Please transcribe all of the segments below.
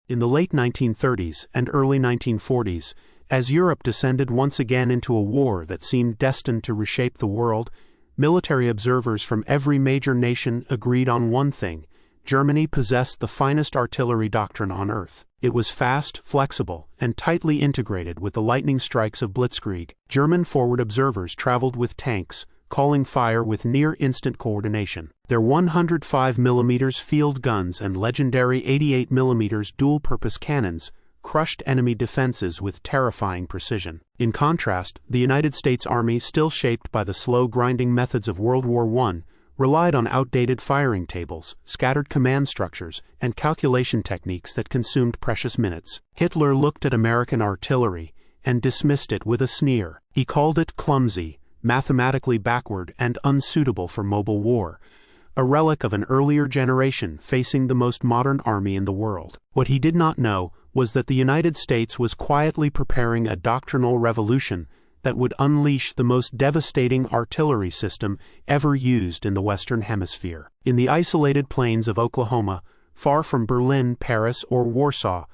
In the late 1930s and early 1940s, as Europe descended once again into a war that seemed destined to reshape the world, military observers from every major nation agreed on one thing: Germany possessed the finest artillery doctrine on earth. It was fast, flexible, and tightly integrated with the lightning strikes of blitzkrieg. German forward observers traveled with tanks, calling fire with near-instant coordination. Their 105mm field guns and legendary 88mm dual-purpose cannons crushed enemy defenses with terrifying precision. In contrast, the United States Army, still shaped by the slow grinding methods of World War I, relied on outdated firing tables, scattered command structures, and calculation techniques that consumed precious minutes. Hitler looked at American artillery and dismissed it with a sneer. He called it clumsy, mathematically backward, and unsuitable for mobile war, a relic of an earlier generation facing the most modern army in the world. What he did not know was that the United States was quietly preparing a doctrinal revolution that would unleash the most devastating artillery system ever used in the Western Hemisphere. In the isolated plains of Oklahoma, far from Berlin, Paris, or Warsaw,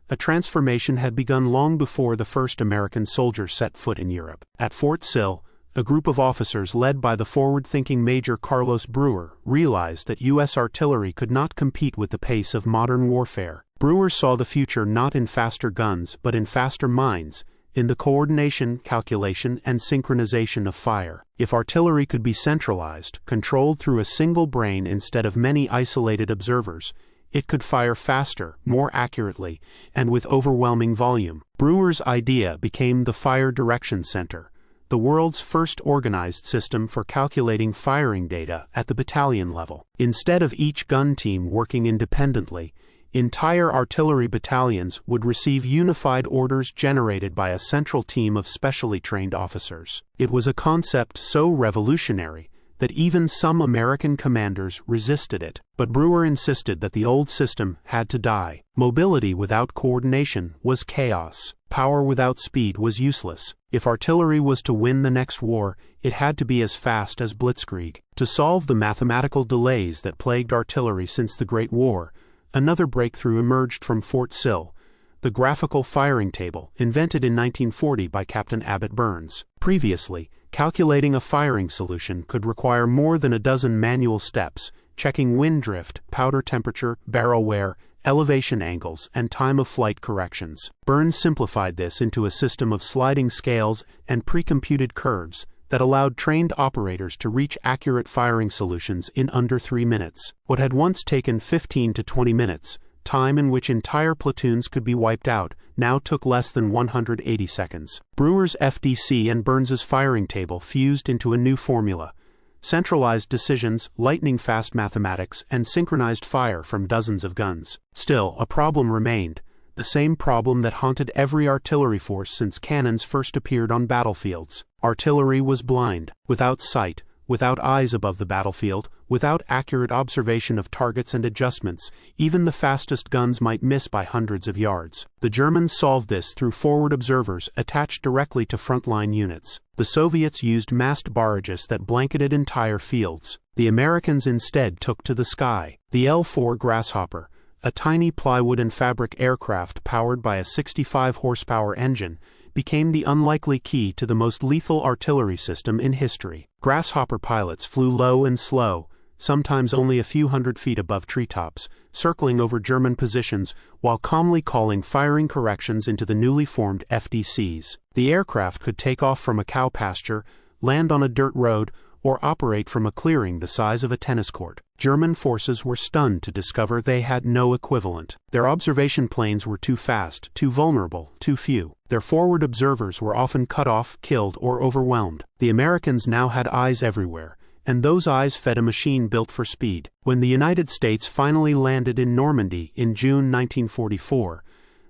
a transformation had begun long before the first American soldier set foot in Europe. At Fort Sill, a group of officers led by the forward-thinking Major Carlos Brewer realized that U.S. artillery could not compete with the pace of modern warfare. Brewer saw the future not in faster guns but in faster minds, in the coordination, calculation, and synchronization of fire. If artillery could be centralized, controlled through a single brain instead of many isolated observers, it could fire faster, more accurately, and with overwhelming volume. Brewer's idea became the Fire Direction Center, the world's first organized system for calculating firing data at the battalion level. Instead of each gun team working independently, entire artillery battalions would receive unified orders generated by a central team of specially trained officers. It was a concept so revolutionary that even some American commanders resisted it, but Brewer insisted that the old system had to die. Mobility without coordination was chaos. Power without speed was useless. If artillery was to win the next war, it had to be as fast as blitzkrieg. To solve the mathematical delays that plagued artillery since the Great War, another breakthrough emerged from Fort Sill: the Graphical Firing Table, invented in 1940 by Captain Abbott Burns. Previously, calculating a firing solution could require more than a dozen manual steps, checking wind drift, powder temperature, barrel wear, elevation angles, and time of flight corrections. Burns simplified this into a system of sliding scales and pre-computed curves that allowed trained operators to reach accurate firing solutions in under 3 minutes. What had once taken 15 to 20 minutes, time in which entire platoons could be wiped out, now took less than 180 seconds. Brewer's FDC and Burns's firing table fused into a new formula: centralized decisions, lightning-fast mathematics, and synchronized fire from dozens of guns. Still, a problem remained, the same problem that haunted every artillery force since cannons first appeared on battlefields. Artillery was blind, without sight, without eyes above the battlefield, without accurate observation of targets and adjustments. Even the fastest guns might miss by hundreds of yards. The Germans solved this through forward observers attached directly to frontline units. The Soviets used massed barrages that blanketed entire fields. The Americans instead took to the sky. The L-4 Grasshopper, a tiny plywood and fabric aircraft powered by a 65-horsepower engine, became the unlikely key to the most lethal artillery system in history. Grasshopper pilots flew low and slow, sometimes only a few hundred feet above treetops, circling over German positions while calmly calling firing corrections into the newly formed FDCs. The aircraft could take off from a cow pasture, land on a dirt road, or operate from a clearing the size of a tennis court. German forces were stunned to discover they had no equivalent. Their observation planes were too fast, too vulnerable, too few. Their forward observers were often cut off, killed, or overwhelmed. The Americans now had eyes everywhere, and those eyes fed a machine built for speed. When the United States finally landed in Normandy in June 1944,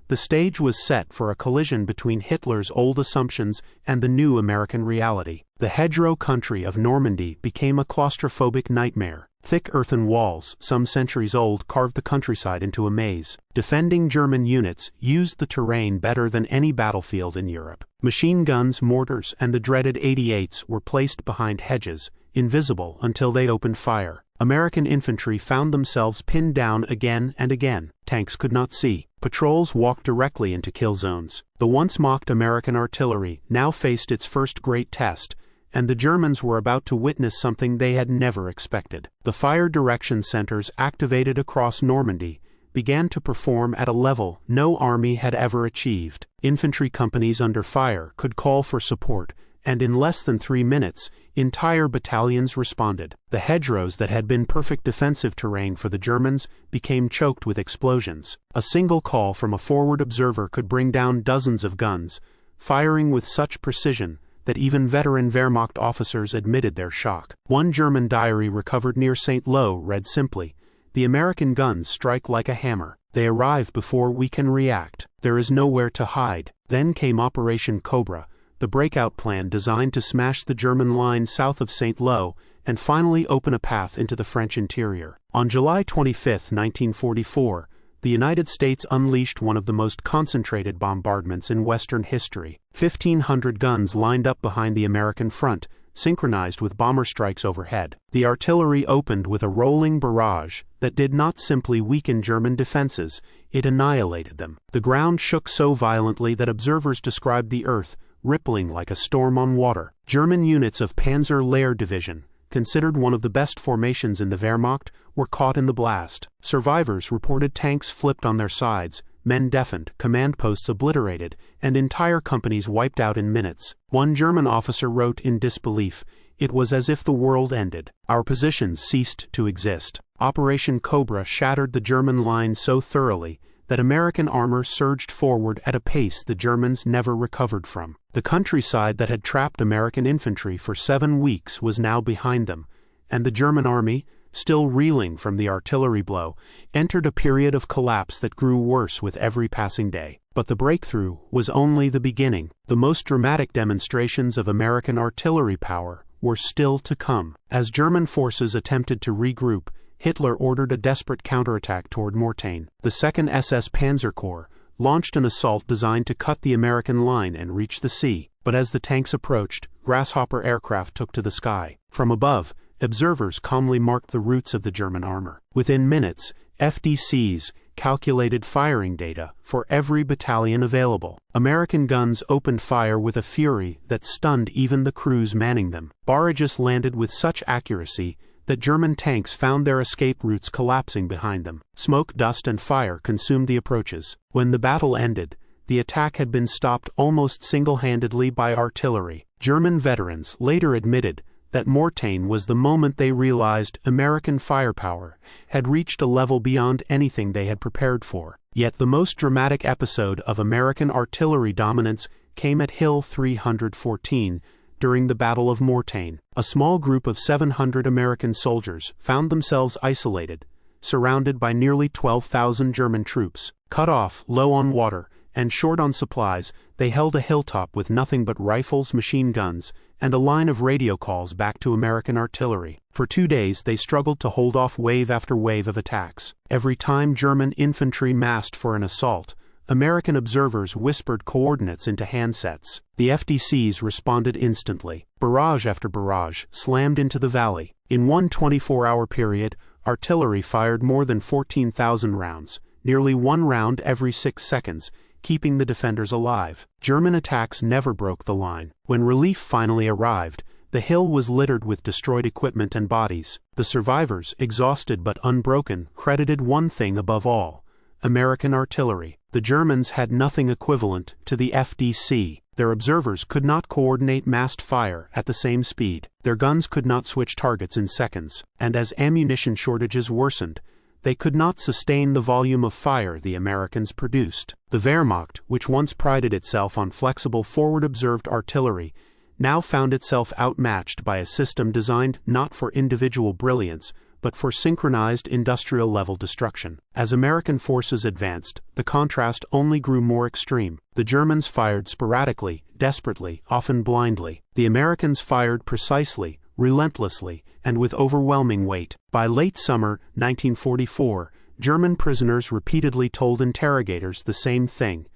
the stage was set for a collision between Hitler's old assumptions and the new American reality. The hedgerow country of Normandy became a claustrophobic nightmare. Thick earthen walls, some centuries old, carved the countryside into a maze. Defending German units used the terrain better than any battlefield in Europe. Machine guns, mortars, and the dreaded 88s were placed behind hedges, invisible until they opened fire. American infantry found themselves pinned down again and again. Tanks could not see. Patrols walked directly into kill zones. The once mocked American artillery now faced its first great test, and the Germans were about to witness something they had never expected. The fire direction centers activated across Normandy began to perform at a level no army had ever achieved. Infantry companies under fire could call for support, and in less than 3 minutes, entire battalions responded. The hedgerows that had been perfect defensive terrain for the Germans became choked with explosions. A single call from a forward observer could bring down dozens of guns, firing with such precision that even veteran Wehrmacht officers admitted their shock. One German diary recovered near St. Lo read simply, "The American guns strike like a hammer. They arrive before we can react. There is nowhere to hide." Then came Operation Cobra, the breakout plan designed to smash the German line south of St. Lo and finally open a path into the French interior. On July 25, 1944, the United States unleashed one of the most concentrated bombardments in Western history. 1,500 guns lined up behind the American front, synchronized with bomber strikes overhead. The artillery opened with a rolling barrage that did not simply weaken German defenses, it annihilated them. The ground shook so violently that observers described the earth rippling like a storm on water. German units of Panzer Lehr Division, considered one of the best formations in the Wehrmacht, were caught in the blast. Survivors reported tanks flipped on their sides, men deafened, command posts obliterated, and entire companies wiped out in minutes. One German officer wrote in disbelief, "It was as if the world ended. Our positions ceased to exist." Operation Cobra shattered the German line so thoroughly that American armor surged forward at a pace the Germans never recovered from. The countryside that had trapped American infantry for 7 weeks was now behind them, and the German army, still reeling from the artillery blow, entered a period of collapse that grew worse with every passing day. But the breakthrough was only the beginning. The most dramatic demonstrations of American artillery power were still to come. As German forces attempted to regroup, Hitler ordered a desperate counterattack toward Mortain. The 2nd SS Panzer Corps launched an assault designed to cut the American line and reach the sea. But as the tanks approached, Grasshopper aircraft took to the sky. From above, observers calmly marked the routes of the German armor. Within minutes, FDCs calculated firing data for every battalion available. American guns opened fire with a fury that stunned even the crews manning them. Barrages landed with such accuracy that German tanks found their escape routes collapsing behind them. Smoke, dust, and fire consumed the approaches. When the battle ended, the attack had been stopped almost single-handedly by artillery. German veterans later admitted that Mortain was the moment they realized American firepower had reached a level beyond anything they had prepared for. Yet the most dramatic episode of American artillery dominance came at Hill 314, during the Battle of Mortain. A small group of 700 American soldiers found themselves isolated, surrounded by nearly 12,000 German troops. Cut off, low on water, and short on supplies, they held a hilltop with nothing but rifles, machine guns, and a line of radio calls back to American artillery. For 2 days they struggled to hold off wave after wave of attacks. Every time German infantry massed for an assault, American observers whispered coordinates into handsets. The FDCs responded instantly. Barrage after barrage slammed into the valley. In one 24-hour period, artillery fired more than 14,000 rounds, nearly 1 round every 6 seconds, keeping the defenders alive. German attacks never broke the line. When relief finally arrived, the hill was littered with destroyed equipment and bodies. The survivors, exhausted but unbroken, credited one thing above all: American artillery. The Germans had nothing equivalent to the FDC. Their observers could not coordinate massed fire at the same speed. Their guns could not switch targets in seconds. And as ammunition shortages worsened, they could not sustain the volume of fire the Americans produced. The Wehrmacht, which once prided itself on flexible forward-observed artillery, now found itself outmatched by a system designed not for individual brilliance, but for synchronized industrial-level destruction. As American forces advanced, the contrast only grew more extreme. The Germans fired sporadically, desperately, often blindly. The Americans fired precisely, relentlessly, and with overwhelming weight. By late summer 1944, German prisoners repeatedly told interrogators the same thing: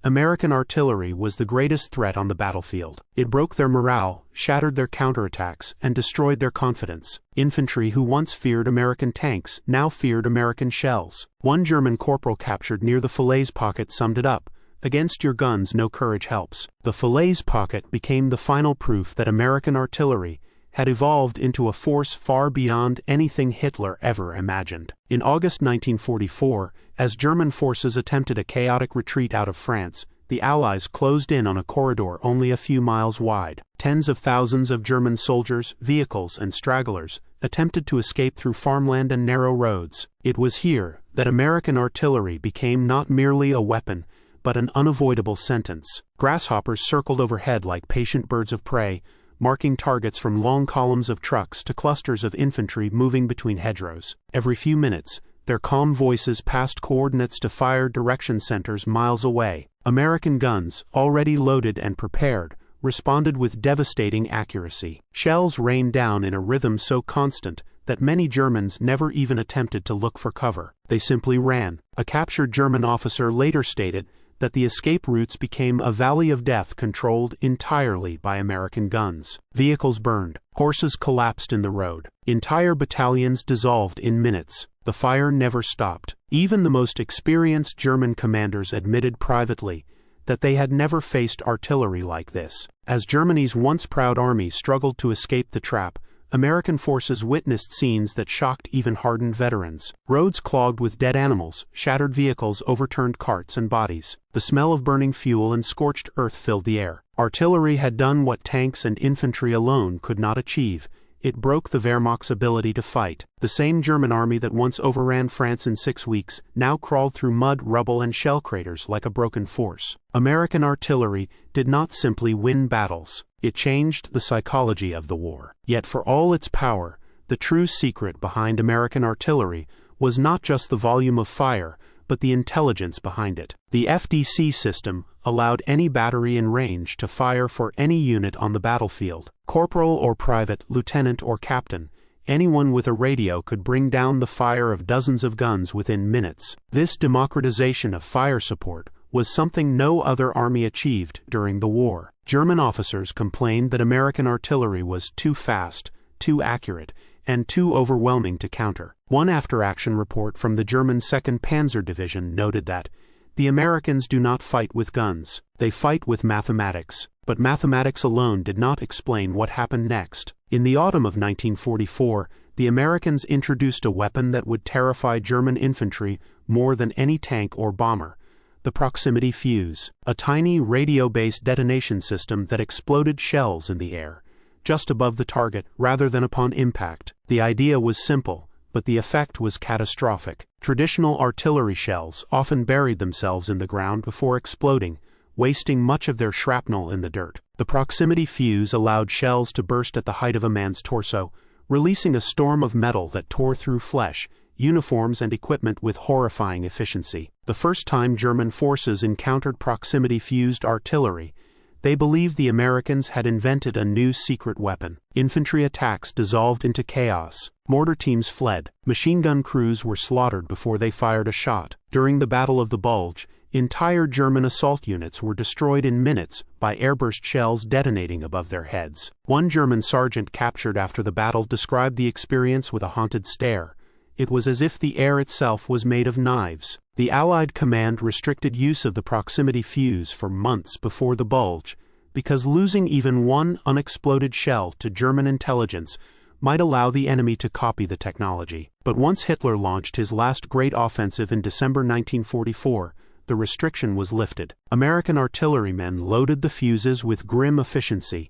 American artillery was the greatest threat on the battlefield. It broke their morale, shattered their counterattacks, and destroyed their confidence. Infantry who once feared American tanks now feared American shells. One German corporal captured near the Falaise Pocket summed it up: "Against your guns no courage helps." The Falaise Pocket became the final proof that American artillery had evolved into a force far beyond anything Hitler ever imagined. In August 1944, as German forces attempted a chaotic retreat out of France, the Allies closed in on a corridor only a few miles wide. Tens of thousands of German soldiers, vehicles, and stragglers attempted to escape through farmland and narrow roads. It was here that American artillery became not merely a weapon, but an unavoidable sentence. Grasshoppers circled overhead like patient birds of prey, marking targets from long columns of trucks to clusters of infantry moving between hedgerows. Every few minutes, their calm voices passed coordinates to fire direction centers miles away. American guns, already loaded and prepared, responded with devastating accuracy. Shells rained down in a rhythm so constant that many Germans never even attempted to look for cover. They simply ran. A captured German officer later stated that the escape routes became a valley of death controlled entirely by American guns. Vehicles burned, horses collapsed in the road, entire battalions dissolved in minutes. The fire never stopped. Even the most experienced German commanders admitted privately that they had never faced artillery like this. As Germany's once proud army struggled to escape the trap, American forces witnessed scenes that shocked even hardened veterans. Roads clogged with dead animals, shattered vehicles, overturned carts and bodies. The smell of burning fuel and scorched earth filled the air. Artillery had done what tanks and infantry alone could not achieve. It broke the Wehrmacht's ability to fight. The same German army that once overran France in 6 weeks now crawled through mud, rubble, and shell craters like a broken force. American artillery did not simply win battles. It changed the psychology of the war. Yet for all its power, the true secret behind American artillery was not just the volume of fire, but the intelligence behind it. The FDC system allowed any battery in range to fire for any unit on the battlefield. Corporal or private, lieutenant or captain, anyone with a radio could bring down the fire of dozens of guns within minutes. This democratization of fire support was something no other army achieved during the war. German officers complained that American artillery was too fast, too accurate, and too overwhelming to counter. One after-action report from the German 2nd Panzer Division noted that the Americans do not fight with guns, they fight with mathematics. But mathematics alone did not explain what happened next. In the autumn of 1944, the Americans introduced a weapon that would terrify German infantry more than any tank or bomber: the proximity fuse, a tiny radio-based detonation system that exploded shells in the air, just above the target rather than upon impact. The idea was simple, but the effect was catastrophic. Traditional artillery shells often buried themselves in the ground before exploding, wasting much of their shrapnel in the dirt. The proximity fuse allowed shells to burst at the height of a man's torso, releasing a storm of metal that tore through flesh, uniforms, and equipment with horrifying efficiency. The first time German forces encountered proximity-fused artillery, they believed the Americans had invented a new secret weapon. Infantry attacks dissolved into chaos. Mortar teams fled. Machine gun crews were slaughtered before they fired a shot. During the Battle of the Bulge, entire German assault units were destroyed in minutes by airburst shells detonating above their heads. One German sergeant captured after the battle described the experience with a haunted stare. It was as if the air itself was made of knives. The Allied command restricted use of the proximity fuse for months before the Bulge, because losing even one unexploded shell to German intelligence might allow the enemy to copy the technology. But once Hitler launched his last great offensive in December 1944, the restriction was lifted. American artillerymen loaded the fuses with grim efficiency,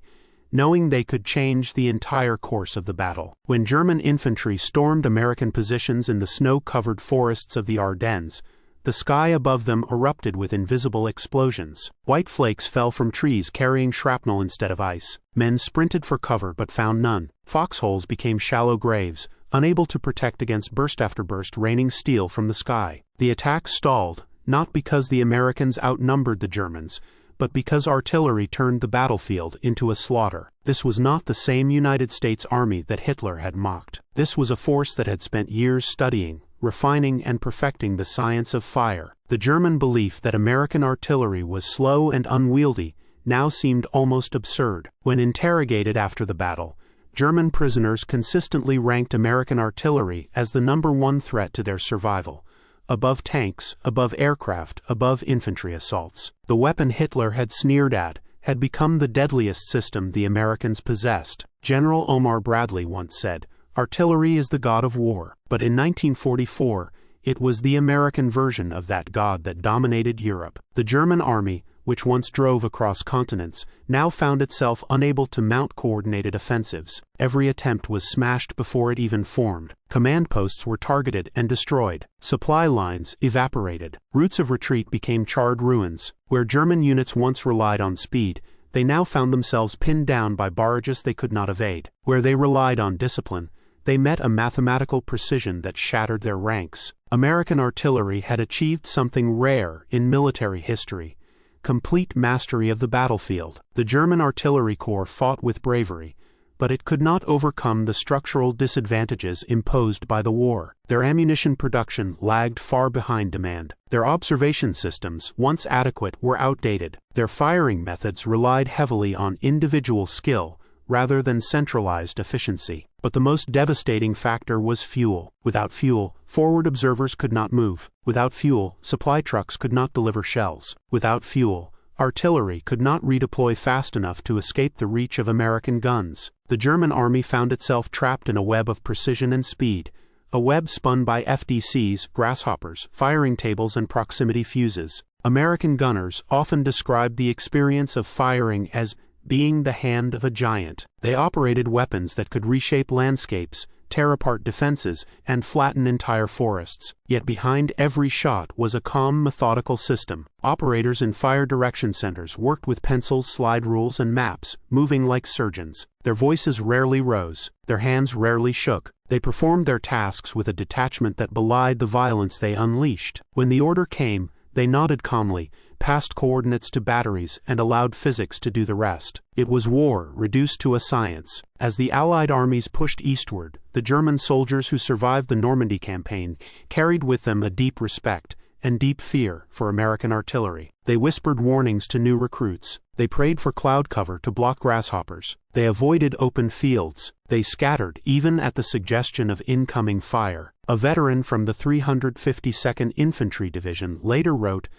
knowing they could change the entire course of the battle. When German infantry stormed American positions in the snow-covered forests of the Ardennes, the sky above them erupted with invisible explosions. White flakes fell from trees carrying shrapnel instead of ice. Men sprinted for cover but found none. Foxholes became shallow graves, unable to protect against burst after burst raining steel from the sky. The attack stalled, not because the Americans outnumbered the Germans, but because artillery turned the battlefield into a slaughter. This was not the same United States Army that Hitler had mocked. This was a force that had spent years studying, refining, and perfecting the science of fire. The German belief that American artillery was slow and unwieldy now seemed almost absurd. When interrogated after the battle, German prisoners consistently ranked American artillery as the #1 threat to their survival, above tanks, above aircraft, above infantry assaults. The weapon Hitler had sneered at had become the deadliest system the Americans possessed. General Omar Bradley once said, "Artillery is the god of war." But in 1944, it was the American version of that god that dominated Europe. The German army, which once drove across continents, now found itself unable to mount coordinated offensives. Every attempt was smashed before it even formed. Command posts were targeted and destroyed. Supply lines evaporated. Routes of retreat became charred ruins. Where German units once relied on speed, they now found themselves pinned down by barrages they could not evade. Where they relied on discipline, they met a mathematical precision that shattered their ranks. American artillery had achieved something rare in military history: complete mastery of the battlefield. The German artillery corps fought with bravery, but it could not overcome the structural disadvantages imposed by the war. Their ammunition production lagged far behind demand. Their observation systems, once adequate, were outdated. Their firing methods relied heavily on individual skill rather than centralized efficiency. But the most devastating factor was fuel. Without fuel, forward observers could not move. Without fuel, supply trucks could not deliver shells. Without fuel, artillery could not redeploy fast enough to escape the reach of American guns. The German army found itself trapped in a web of precision and speed, a web spun by FDCs, grasshoppers, firing tables, and proximity fuses. American gunners often described the experience of firing as being the hand of a giant. They operated weapons that could reshape landscapes, tear apart defenses, and flatten entire forests. Yet behind every shot was a calm, methodical system. Operators in fire direction centers worked with pencils, slide rules, and maps, moving like surgeons. Their voices rarely rose. Their hands rarely shook. They performed their tasks with a detachment that belied the violence they unleashed. When the order came, they nodded calmly, passed coordinates to batteries, and allowed physics to do the rest. It was war reduced to a science. As the Allied armies pushed eastward, the German soldiers who survived the Normandy campaign carried with them a deep respect and deep fear for American artillery. They whispered warnings to new recruits. They prayed for cloud cover to block grasshoppers. They avoided open fields. They scattered even at the suggestion of incoming fire. A veteran from the 352nd Infantry Division later wrote,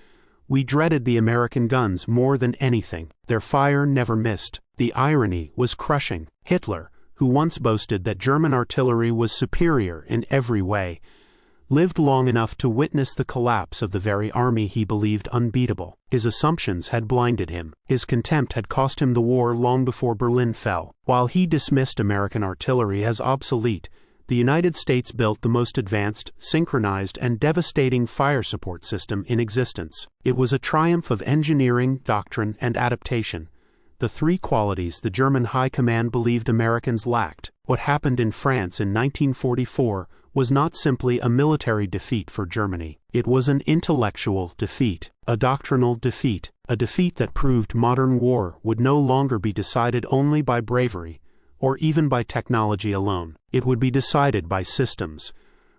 "We dreaded the American guns more than anything. Their fire never missed." The irony was crushing. Hitler, who once boasted that German artillery was superior in every way, lived long enough to witness the collapse of the very army he believed unbeatable. His assumptions had blinded him. His contempt had cost him the war long before Berlin fell. While he dismissed American artillery as obsolete, the United States built the most advanced, synchronized, and devastating fire support system in existence. It was a triumph of engineering, doctrine, and adaptation, the three qualities the German high command believed Americans lacked. What happened in France in 1944 was not simply a military defeat for Germany. It was an intellectual defeat, a doctrinal defeat, a defeat that proved modern war would no longer be decided only by bravery, or even by technology alone. It would be decided by systems,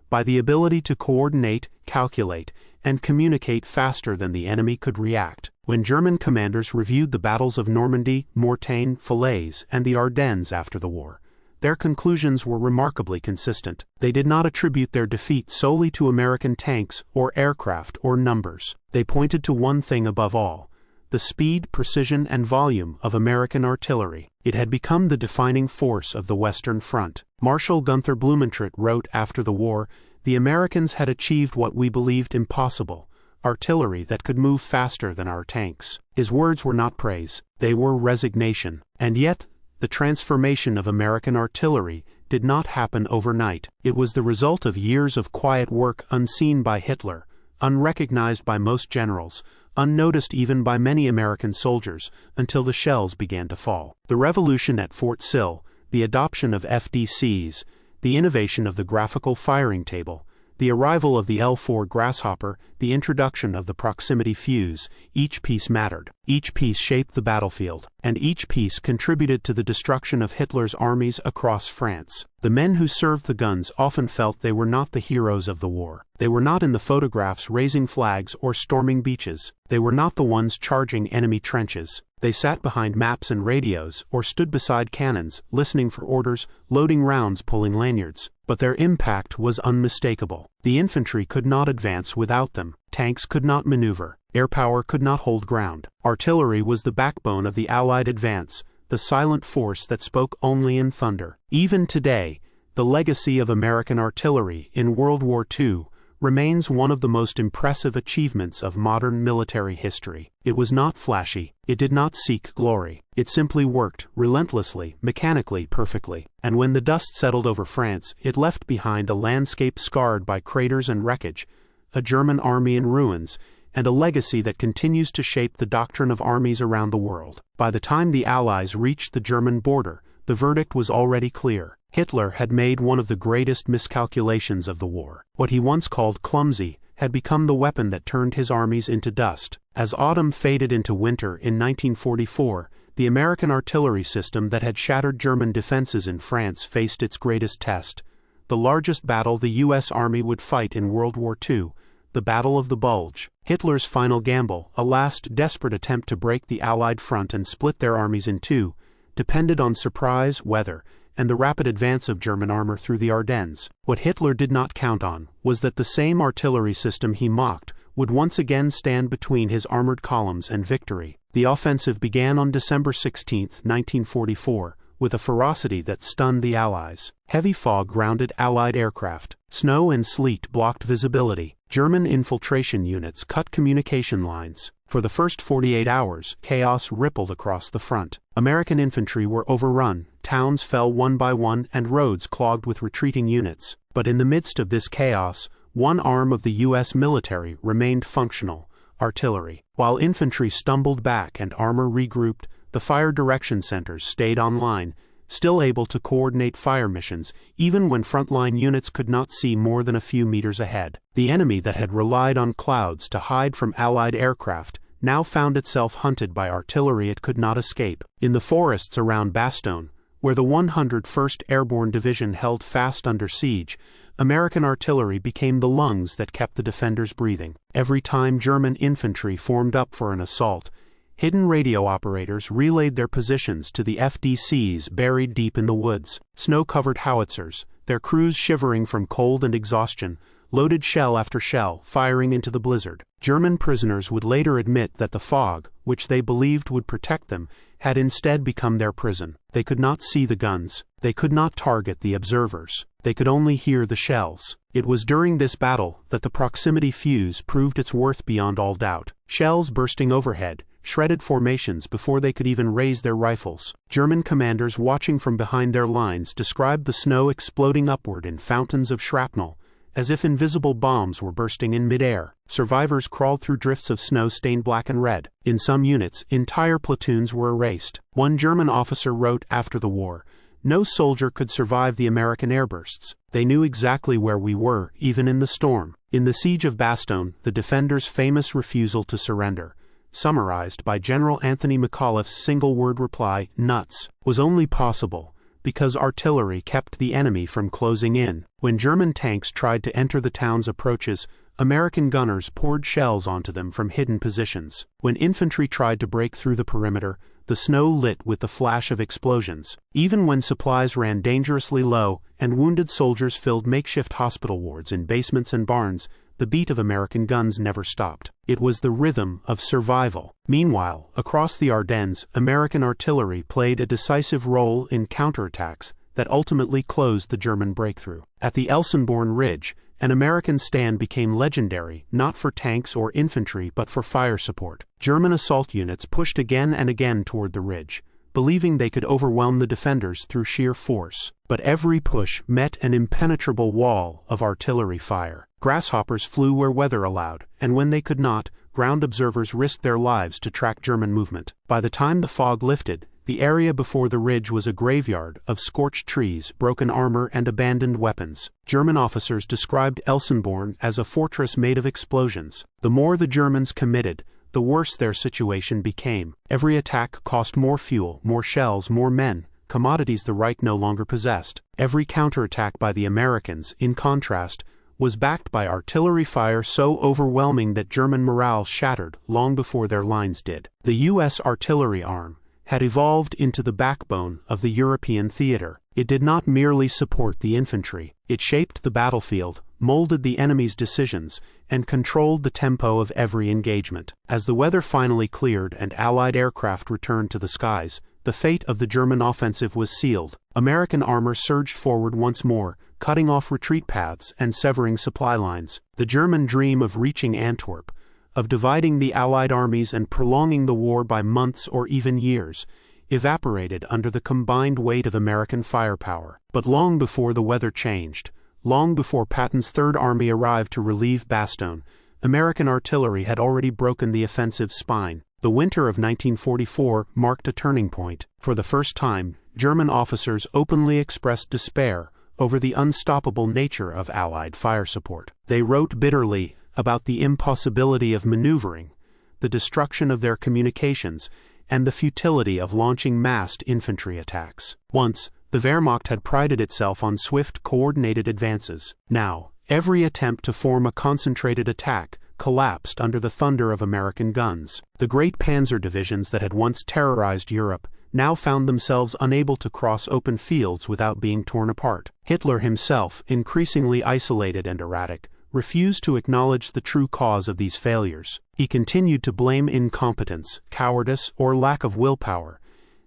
by the ability to coordinate, calculate, and communicate faster than the enemy could react. When German commanders reviewed the battles of Normandy, Mortain, Falaise, and the Ardennes after the war, their conclusions were remarkably consistent. They did not attribute their defeat solely to American tanks or aircraft or numbers. They pointed to one thing above all: the speed, precision, and volume of American artillery. It had become the defining force of the Western Front. Marshal Gunther Blumentritt wrote after the war, "The Americans had achieved what we believed impossible: artillery that could move faster than our tanks." His words were not praise, they were resignation. And yet, the transformation of American artillery did not happen overnight. It was the result of years of quiet work unseen by Hitler, unrecognized by most generals, unnoticed even by many American soldiers, until the shells began to fall. The revolution at Fort Sill, the adoption of FDCs, the innovation of the Graphical Firing Table, The arrival of the L-4 Grasshopper, the introduction of the proximity fuse, each piece mattered. Each piece shaped the battlefield, and each piece contributed to the destruction of Hitler's armies across France. The men who served the guns often felt they were not the heroes of the war. They were not in the photographs raising flags or storming beaches. They were not the ones charging enemy trenches. They sat behind maps and radios, or stood beside cannons, listening for orders, loading rounds, pulling lanyards. But their impact was unmistakable. The infantry could not advance without them. Tanks could not maneuver. Air power could not hold ground. Artillery was the backbone of the Allied advance, the silent force that spoke only in thunder. Even today, the legacy of American artillery in World War II remains one of the most impressive achievements of modern military history. It was not flashy. It did not seek glory. It simply worked, relentlessly, mechanically, perfectly. And when the dust settled over France, it left behind a landscape scarred by craters and wreckage, a German army in ruins, and a legacy that continues to shape the doctrine of armies around the world. By the time the Allies reached the German border, the verdict was already clear. Hitler had made one of the greatest miscalculations of the war. What he once called clumsy had become the weapon that turned his armies into dust. As autumn faded into winter in 1944, the American artillery system that had shattered German defenses in France faced its greatest test, the largest battle the U.S. Army would fight in World War II, the Battle of the Bulge. Hitler's final gamble, a last desperate attempt to break the Allied front and split their armies in two, depended on surprise, weather, and the rapid advance of German armor through the Ardennes. What Hitler did not count on was that the same artillery system he mocked would once again stand between his armored columns and victory. The offensive began on December 16, 1944, with a ferocity that stunned the Allies. Heavy fog grounded Allied aircraft. Snow and sleet blocked visibility. German infiltration units cut communication lines. For the first 48 hours, chaos rippled across the front. American infantry were overrun, towns fell one by one, and roads clogged with retreating units. But in the midst of this chaos, one arm of the U.S. military remained functional: artillery. While infantry stumbled back and armor regrouped, the fire direction centers stayed online, still able to coordinate fire missions even when frontline units could not see more than a few meters ahead. The enemy that had relied on clouds to hide from Allied aircraft now found itself hunted by artillery it could not escape. In the forests around Bastogne, where the 101st Airborne Division held fast under siege, American artillery became the lungs that kept the defenders breathing. Every time German infantry formed up for an assault, hidden radio operators relayed their positions to the FDCs buried deep in the woods. Snow-covered howitzers, their crews shivering from cold and exhaustion, loaded shell after shell, firing into the blizzard. German prisoners would later admit that the fog, which they believed would protect them, had instead become their prison. They could not see the guns. They could not target the observers. They could only hear the shells. It was during this battle that the proximity fuse proved its worth beyond all doubt. Shells bursting overhead shredded formations before they could even raise their rifles. German commanders watching from behind their lines described the snow exploding upward in fountains of shrapnel, as if invisible bombs were bursting in midair. Survivors crawled through drifts of snow stained black and red. In some units, entire platoons were erased. One German officer wrote after the war, "No soldier could survive the American airbursts. They knew exactly where we were, even in the storm." In the siege of Bastogne, the defenders' famous refusal to surrender, summarized by General Anthony McAuliffe's single-word reply, "Nuts," was only possible because artillery kept the enemy from closing in. When German tanks tried to enter the town's approaches, American gunners poured shells onto them from hidden positions. When infantry tried to break through the perimeter, the snow lit with the flash of explosions. Even when supplies ran dangerously low and wounded soldiers filled makeshift hospital wards in basements and barns, the beat of American guns never stopped. It was the rhythm of survival. Meanwhile, across the Ardennes, American artillery played a decisive role in counterattacks that ultimately closed the German breakthrough. At the Elsenborn Ridge, an American stand became legendary, not for tanks or infantry but for fire support. German assault units pushed again and again toward the ridge, believing they could overwhelm the defenders through sheer force. But every push met an impenetrable wall of artillery fire. Grasshoppers flew where weather allowed, and when they could not, ground observers risked their lives to track German movement. By the time the fog lifted, The area before the ridge was a graveyard of scorched trees, broken armor, and abandoned weapons. German officers described Elsenborn as a fortress made of explosions. The more the Germans committed, the worse their situation became. Every attack cost more fuel, more shells, more men, commodities the Reich no longer possessed. Every counterattack by the Americans, in contrast, was backed by artillery fire so overwhelming that German morale shattered long before their lines did. The U.S. artillery arm had evolved into the backbone of the European theater. It did not merely support the infantry. It shaped the battlefield, molded the enemy's decisions, and controlled the tempo of every engagement. As the weather finally cleared and Allied aircraft returned to the skies, the fate of the German offensive was sealed. American armor surged forward once more, cutting off retreat paths and severing supply lines. The German dream of reaching Antwerp, of dividing the Allied armies and prolonging the war by months or even years, evaporated under the combined weight of American firepower. But long before the weather changed, long before Patton's Third Army arrived to relieve Bastogne, American artillery had already broken the offensive's spine. The winter of 1944 marked a turning point. For the first time, German officers openly expressed despair over the unstoppable nature of Allied fire support. They wrote bitterly about the impossibility of maneuvering, the destruction of their communications, and the futility of launching massed infantry attacks. Once, the Wehrmacht had prided itself on swift, coordinated advances. Now, every attempt to form a concentrated attack collapsed under the thunder of American guns. The great panzer divisions that had once terrorized Europe now found themselves unable to cross open fields without being torn apart. Hitler himself, increasingly isolated and erratic, refused to acknowledge the true cause of these failures. He continued to blame incompetence, cowardice, or lack of willpower,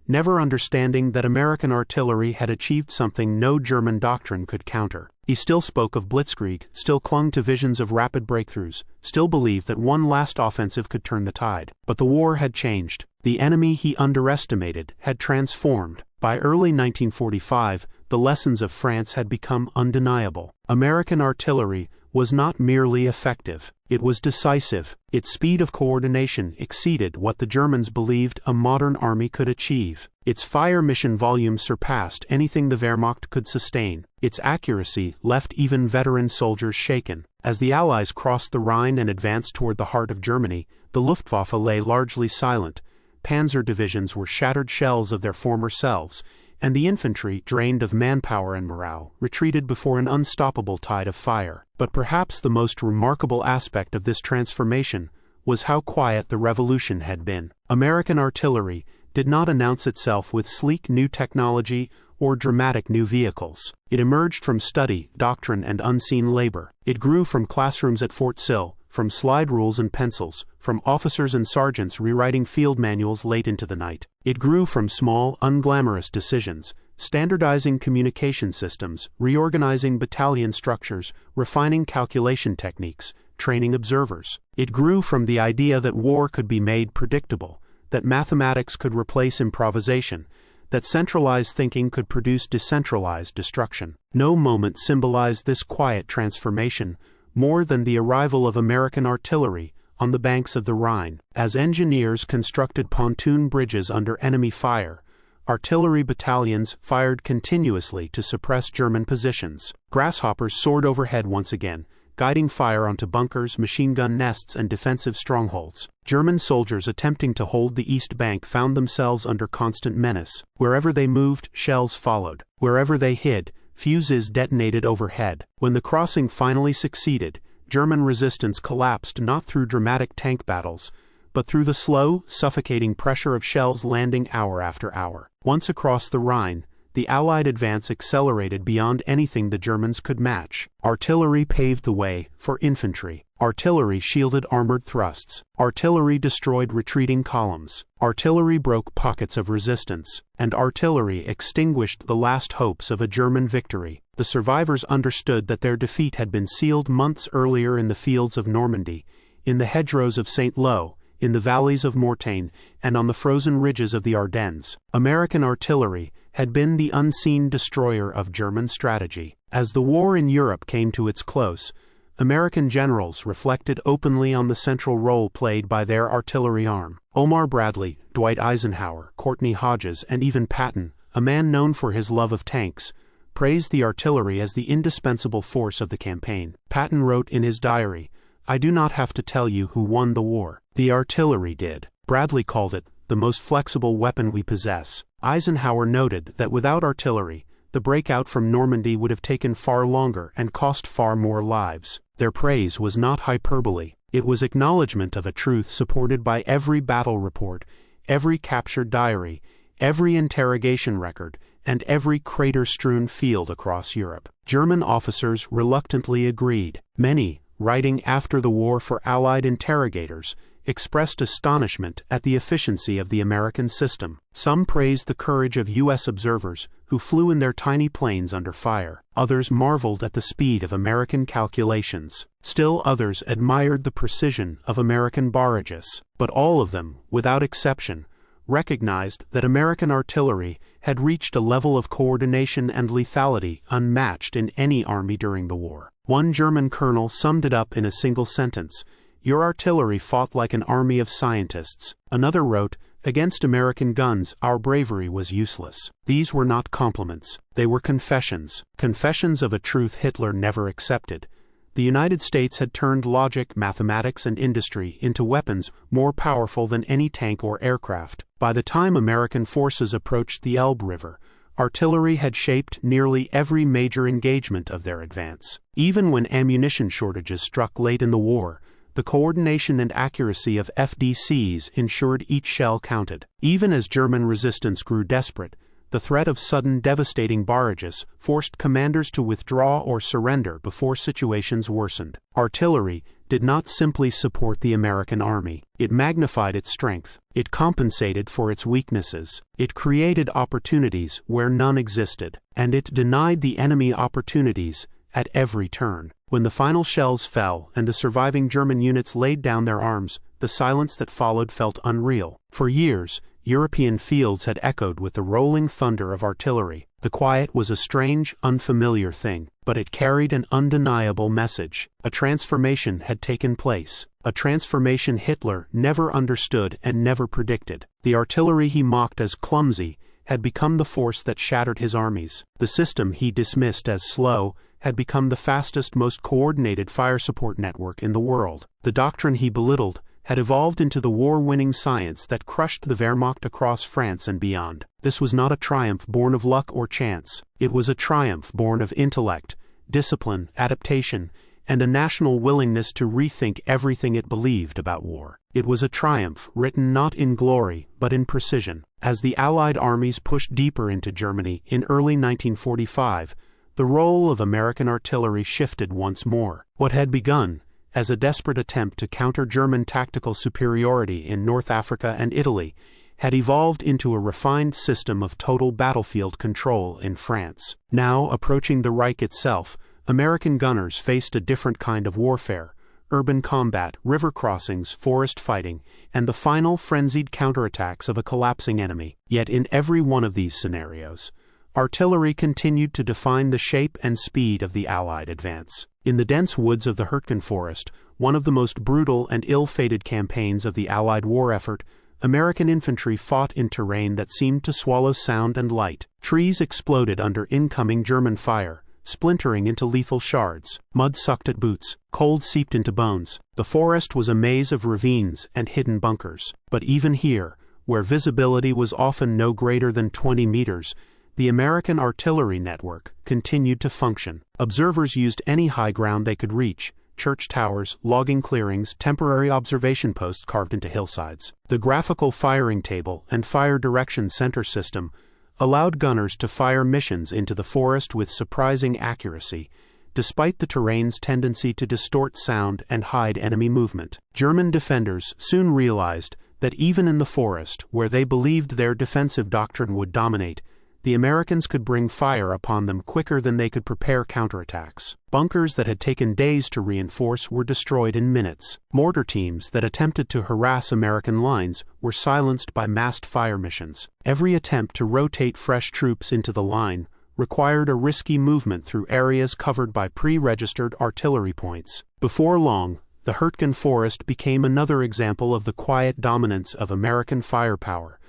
never understanding that American artillery had achieved something no German doctrine could counter. He still spoke of blitzkrieg, still clung to visions of rapid breakthroughs, still believed that one last offensive could turn the tide. But the war had changed. The enemy he underestimated had transformed. By early 1945, the lessons of France had become undeniable. American artillery was not merely effective, it was decisive. Its speed of coordination exceeded what the Germans believed a modern army could achieve. Its fire mission volume surpassed anything the Wehrmacht could sustain. Its accuracy left even veteran soldiers shaken. As the Allies crossed the Rhine and advanced toward the heart of Germany, the Luftwaffe lay largely silent. Panzer divisions were shattered shells of their former selves, and the infantry, drained of manpower and morale, retreated before an unstoppable tide of fire. But perhaps the most remarkable aspect of this transformation was how quiet the revolution had been. American artillery did not announce itself with sleek new technology or dramatic new vehicles. It emerged from study, doctrine, and unseen labor. It grew from classrooms at Fort Sill, from slide rules and pencils, from officers and sergeants rewriting field manuals late into the night. It grew from small, unglamorous decisions, standardizing communication systems, reorganizing battalion structures, refining calculation techniques, training observers. It grew from the idea that war could be made predictable, that mathematics could replace improvisation, that centralized thinking could produce decentralized destruction. No moment symbolized this quiet transformation more than the arrival of American artillery on the banks of the Rhine. As engineers constructed pontoon bridges under enemy fire, artillery battalions fired continuously to suppress German positions. Grasshoppers soared overhead once again, guiding fire onto bunkers, machine gun nests, and defensive strongholds. German soldiers attempting to hold the East Bank found themselves under constant menace. Wherever they moved, shells followed. Wherever they hid, fuses detonated overhead. When the crossing finally succeeded, German resistance collapsed not through dramatic tank battles, but through the slow, suffocating pressure of shells landing hour after hour. Once across the Rhine, the Allied advance accelerated beyond anything the Germans could match. Artillery paved the way for infantry. Artillery shielded armored thrusts. Artillery destroyed retreating columns. Artillery broke pockets of resistance. And artillery extinguished the last hopes of a German victory. The survivors understood that their defeat had been sealed months earlier in the fields of Normandy, in the hedgerows of St. Lo, in the valleys of Mortain, and on the frozen ridges of the Ardennes. American artillery had been the unseen destroyer of German strategy. As the war in Europe came to its close, American generals reflected openly on the central role played by their artillery arm. Omar Bradley, Dwight Eisenhower, Courtney Hodges, and even Patton, a man known for his love of tanks, praised the artillery as the indispensable force of the campaign. Patton wrote in his diary, "I do not have to tell you who won the war. The artillery did." Bradley called it the most flexible weapon we possess. Eisenhower noted that without artillery, the breakout from Normandy would have taken far longer and cost far more lives. Their praise was not hyperbole. It was acknowledgement of a truth supported by every battle report, every captured diary, every interrogation record, and every crater-strewn field across Europe. German officers reluctantly agreed. Many, writing after the war for Allied interrogators, expressed astonishment at the efficiency of the American system. Some praised the courage of U.S. observers who flew in their tiny planes under fire. Others marveled at the speed of American calculations. Still others admired the precision of American barrages. But all of them, without exception, recognized that American artillery had reached a level of coordination and lethality unmatched in any army during the war. One German colonel summed it up in a single sentence: "Your artillery fought like an army of scientists." Another wrote, "Against American guns, our bravery was useless." These were not compliments. They were confessions. Confessions of a truth Hitler never accepted. The United States had turned logic, mathematics, and industry into weapons more powerful than any tank or aircraft. By the time American forces approached the Elbe River, artillery had shaped nearly every major engagement of their advance. Even when ammunition shortages struck late in the war, the coordination and accuracy of FDCs ensured each shell counted. Even as German resistance grew desperate, the threat of sudden devastating barrages forced commanders to withdraw or surrender before situations worsened. Artillery did not simply support the American army. It magnified its strength. It compensated for its weaknesses. It created opportunities where none existed. And it denied the enemy opportunities at every turn. When the final shells fell and the surviving German units laid down their arms, the silence that followed felt unreal. For years, European fields had echoed with the rolling thunder of artillery. The quiet was a strange, unfamiliar thing, but it carried an undeniable message. A transformation had taken place. A transformation Hitler never understood and never predicted. The artillery he mocked as clumsy had become the force that shattered his armies. The system he dismissed as slow had become the fastest, most coordinated fire support network in the world. The doctrine he belittled had evolved into the war-winning science that crushed the Wehrmacht across France and beyond. This was not a triumph born of luck or chance. It was a triumph born of intellect, discipline, adaptation, and a national willingness to rethink everything it believed about war. It was a triumph written not in glory, but in precision. As the Allied armies pushed deeper into Germany in early 1945, the role of American artillery shifted once more. What had begun as a desperate attempt to counter German tactical superiority in North Africa and Italy, had evolved into a refined system of total battlefield control in France. Now, approaching the Reich itself, American gunners faced a different kind of warfare: urban combat, river crossings, forest fighting, and the final frenzied counterattacks of a collapsing enemy. Yet in every one of these scenarios, artillery continued to define the shape and speed of the Allied advance. In the dense woods of the Hurtgen Forest, one of the most brutal and ill-fated campaigns of the Allied war effort, American infantry fought in terrain that seemed to swallow sound and light. Trees exploded under incoming German fire, splintering into lethal shards. Mud sucked at boots. Cold seeped into bones. The forest was a maze of ravines and hidden bunkers. But even here, where visibility was often no greater than 20 meters, the American artillery network continued to function. Observers used any high ground they could reach: church towers, logging clearings, temporary observation posts carved into hillsides. The Graphical Firing Table and Fire Direction Center system allowed gunners to fire missions into the forest with surprising accuracy, despite the terrain's tendency to distort sound and hide enemy movement. German defenders soon realized that even in the forest, where they believed their defensive doctrine would dominate, the Americans could bring fire upon them quicker than they could prepare counterattacks. Bunkers that had taken days to reinforce were destroyed in minutes. Mortar teams that attempted to harass American lines were silenced by massed fire missions. Every attempt to rotate fresh troops into the line required a risky movement through areas covered by pre-registered artillery points. Before long, The Hurtgen Forest became another example of the quiet dominance of American firepower,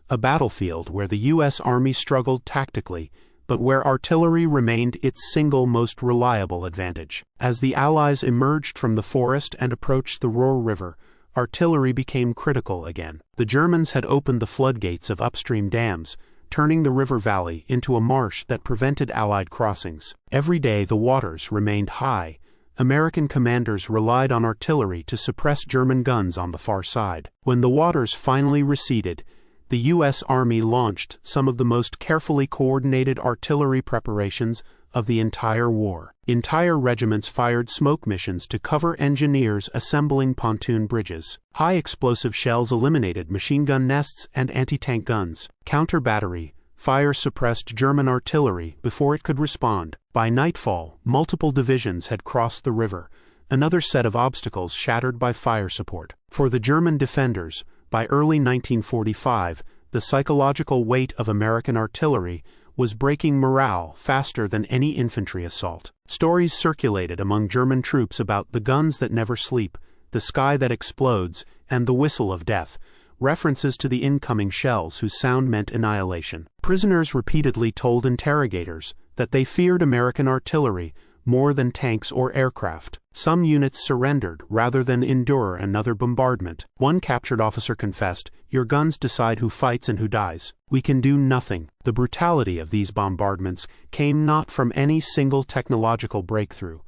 a battlefield where the U.S. Army struggled tactically, but where artillery remained its single most reliable advantage. As the Allies emerged from the forest and approached the Ruhr River, artillery became critical again. The Germans had opened the floodgates of upstream dams, turning the river valley into a marsh that prevented Allied crossings. Every day the waters remained high. American commanders relied on artillery to suppress German guns on the far side. When the waters finally receded, the U.S. Army launched some of the most carefully coordinated artillery preparations of the entire war. Entire regiments fired smoke missions to cover engineers assembling pontoon bridges. High-explosive shells eliminated machine gun nests and anti-tank guns. Counter-battery fire suppressed German artillery before it could respond. By nightfall, multiple divisions had crossed the river, another set of obstacles shattered by fire support. For the German defenders, by early 1945, the psychological weight of American artillery was breaking morale faster than any infantry assault. Stories circulated among German troops about the guns that never sleep, the sky that explodes, and the whistle of death, references to the incoming shells whose sound meant annihilation. Prisoners repeatedly told interrogators that they feared American artillery more than tanks or aircraft. Some units surrendered rather than endure another bombardment. One captured officer confessed, "Your guns decide who fights and who dies. We can do nothing." The brutality of these bombardments came not from any single technological breakthrough,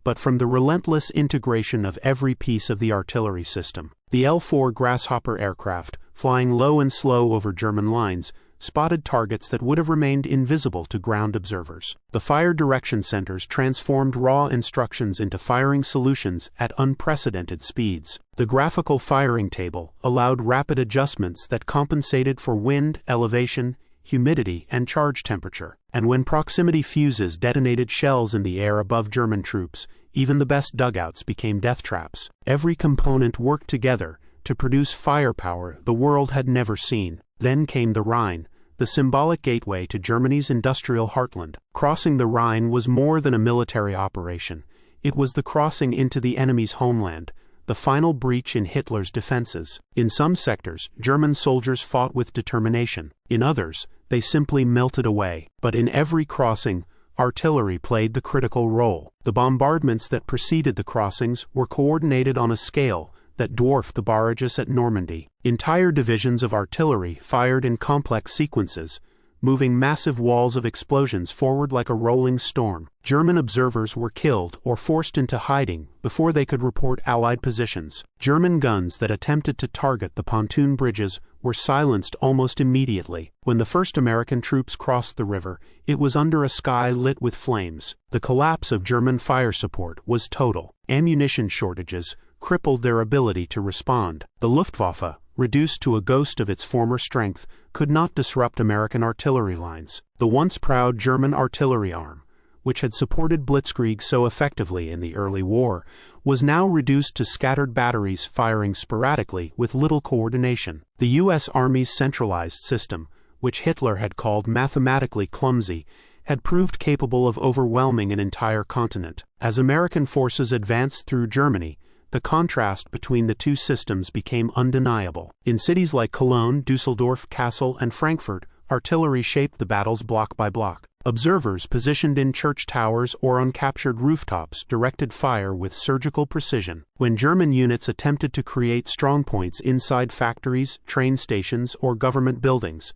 but from the relentless integration of every piece of the artillery system. The L-4 Grasshopper aircraft, flying low and slow over German lines, spotted targets that would have remained invisible to ground observers. The fire direction centers transformed raw instructions into firing solutions at unprecedented speeds. The Graphical Firing Table allowed rapid adjustments that compensated for wind, elevation, humidity, and charge temperature. And when proximity fuses detonated shells in the air above German troops, even the best dugouts became death traps. Every component worked together to produce firepower the world had never seen. Then came the Rhine, the symbolic gateway to Germany's industrial heartland. Crossing the Rhine was more than a military operation. It was the crossing into the enemy's homeland, the final breach in Hitler's defenses. In some sectors, German soldiers fought with determination. In others, they simply melted away. But in every crossing, artillery played the critical role. The bombardments that preceded the crossings were coordinated on a scale that dwarfed the barrages at Normandy. Entire divisions of artillery fired in complex sequences, moving massive walls of explosions forward like a rolling storm. German observers were killed or forced into hiding before they could report Allied positions. German guns that attempted to target the pontoon bridges were silenced almost immediately. When the first American troops crossed the river, it was under a sky lit with flames. The collapse of German fire support was total. Ammunition shortages crippled their ability to respond. The Luftwaffe, reduced to a ghost of its former strength, could not disrupt American artillery lines. The once proud German artillery arm, which had supported blitzkrieg so effectively in the early war, was now reduced to scattered batteries firing sporadically with little coordination. The U.S. Army's centralized system, which Hitler had called mathematically clumsy, had proved capable of overwhelming an entire continent. As American forces advanced through Germany, the contrast between the two systems became undeniable. In cities like Cologne, Dusseldorf, Kassel, and Frankfurt, artillery shaped the battles block by block. Observers positioned in church towers or on captured rooftops directed fire with surgical precision. When German units attempted to create strongpoints inside factories, train stations, or government buildings,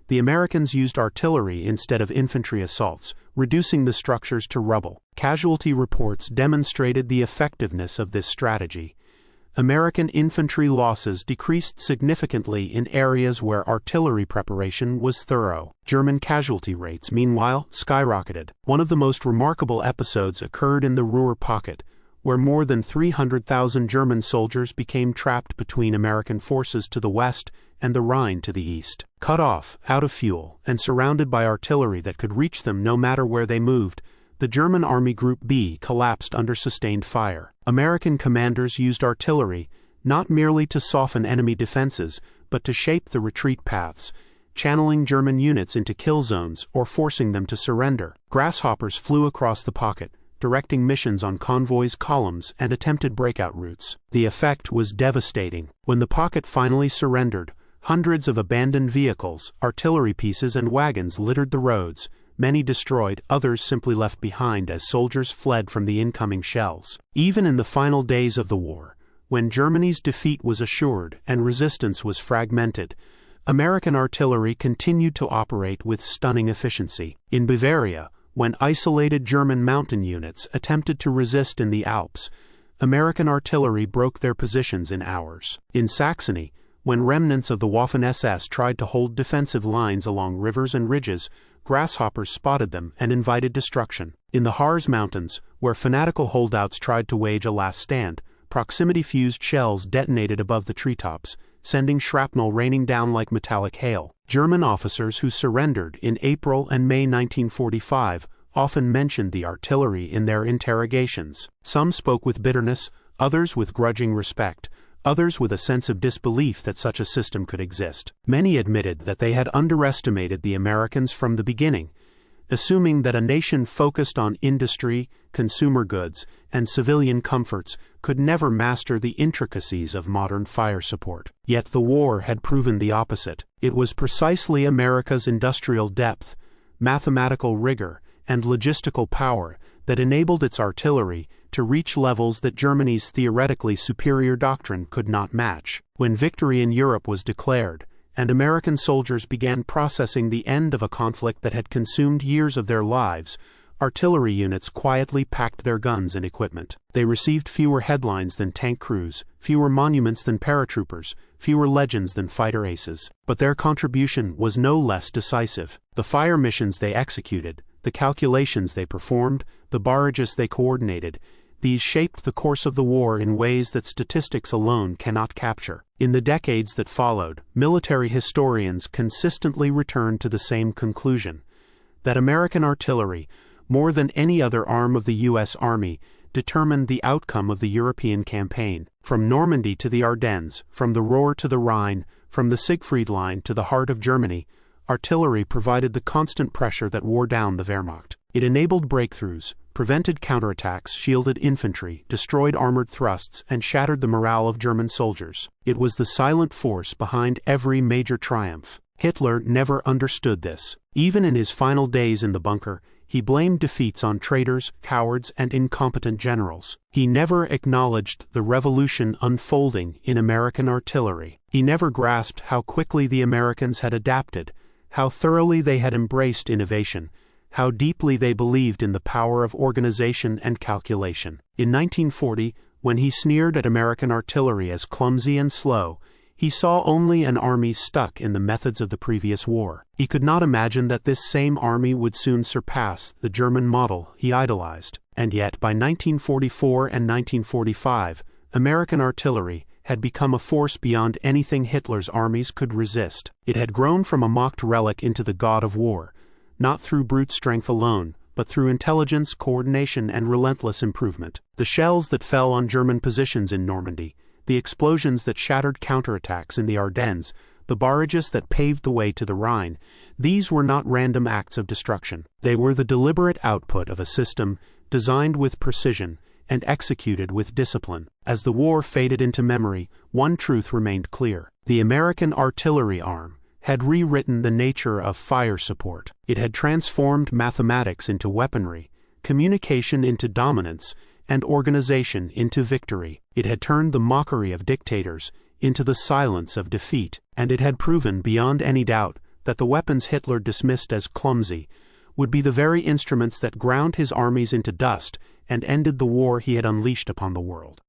the Americans used artillery instead of infantry assaults, reducing the structures to rubble. Casualty reports demonstrated the effectiveness of this strategy. American infantry losses decreased significantly in areas where artillery preparation was thorough. German casualty rates, meanwhile, skyrocketed. One of the most remarkable episodes occurred in the Ruhr Pocket, where more than 300,000 German soldiers became trapped between American forces to the west and the Rhine to the east. Cut off, out of fuel, and surrounded by artillery that could reach them no matter where they moved, the German Army Group B collapsed under sustained fire. American commanders used artillery not merely to soften enemy defenses, but to shape the retreat paths, channeling German units into kill zones or forcing them to surrender. Grasshoppers flew across the pocket, directing missions on convoys, columns, and attempted breakout routes. The effect was devastating. When the pocket finally surrendered, hundreds of abandoned vehicles, artillery pieces, and wagons littered the roads, many destroyed, others simply left behind as soldiers fled from the incoming shells. Even in the final days of the war, when Germany's defeat was assured and resistance was fragmented, American artillery continued to operate with stunning efficiency. In Bavaria, when isolated German mountain units attempted to resist in the Alps, American artillery broke their positions in hours. In Saxony, when remnants of the Waffen-SS tried to hold defensive lines along rivers and ridges, grasshoppers spotted them and invited destruction. In the Harz Mountains, where fanatical holdouts tried to wage a last stand, proximity-fused shells detonated above the treetops, sending shrapnel raining down like metallic hail. German officers who surrendered in April and May 1945 often mentioned the artillery in their interrogations. Some spoke with bitterness, others with grudging respect, others with a sense of disbelief that such a system could exist. Many admitted that they had underestimated the Americans from the beginning, assuming that a nation focused on industry, consumer goods, and civilian comforts could never master the intricacies of modern fire support. Yet the war had proven the opposite. It was precisely America's industrial depth, mathematical rigor, and logistical power that enabled its artillery to reach levels that Germany's theoretically superior doctrine could not match. When victory in Europe was declared, and American soldiers began processing the end of a conflict that had consumed years of their lives, artillery units quietly packed their guns and equipment. They received fewer headlines than tank crews, fewer monuments than paratroopers, fewer legends than fighter aces. But their contribution was no less decisive. The fire missions they executed, the calculations they performed, the barrages they coordinated, these shaped the course of the war in ways that statistics alone cannot capture. In the decades that followed, military historians consistently returned to the same conclusion: that American artillery, more than any other arm of the U.S. Army, determined the outcome of the European campaign. From Normandy to the Ardennes, from the Ruhr to the Rhine, from the Siegfried Line to the heart of Germany, artillery provided the constant pressure that wore down the Wehrmacht. It enabled breakthroughs, prevented counterattacks, shielded infantry, destroyed armored thrusts, and shattered the morale of German soldiers. It was the silent force behind every major triumph. Hitler never understood this. Even in his final days in the bunker, he blamed defeats on traitors, cowards, and incompetent generals. He never acknowledged the revolution unfolding in American artillery. He never grasped how quickly the Americans had adapted, how thoroughly they had embraced innovation, how deeply they believed in the power of organization and calculation. In 1940, when he sneered at American artillery as clumsy and slow, he saw only an army stuck in the methods of the previous war. He could not imagine that this same army would soon surpass the German model he idolized. And yet, by 1944 and 1945, American artillery had become a force beyond anything Hitler's armies could resist. It had grown from a mocked relic into the god of war, not through brute strength alone, but through intelligence, coordination, and relentless improvement. The shells that fell on German positions in Normandy, the explosions that shattered counterattacks in the Ardennes, the barrages that paved the way to the Rhine, these were not random acts of destruction. They were the deliberate output of a system designed with precision and executed with discipline. As the war faded into memory, one truth remained clear: the American artillery arm had rewritten the nature of fire support. It had transformed mathematics into weaponry, communication into dominance, and organization into victory. It had turned the mockery of dictators into the silence of defeat, and it had proven beyond any doubt that the weapons Hitler dismissed as clumsy would be the very instruments that ground his armies into dust and ended the war he had unleashed upon the world.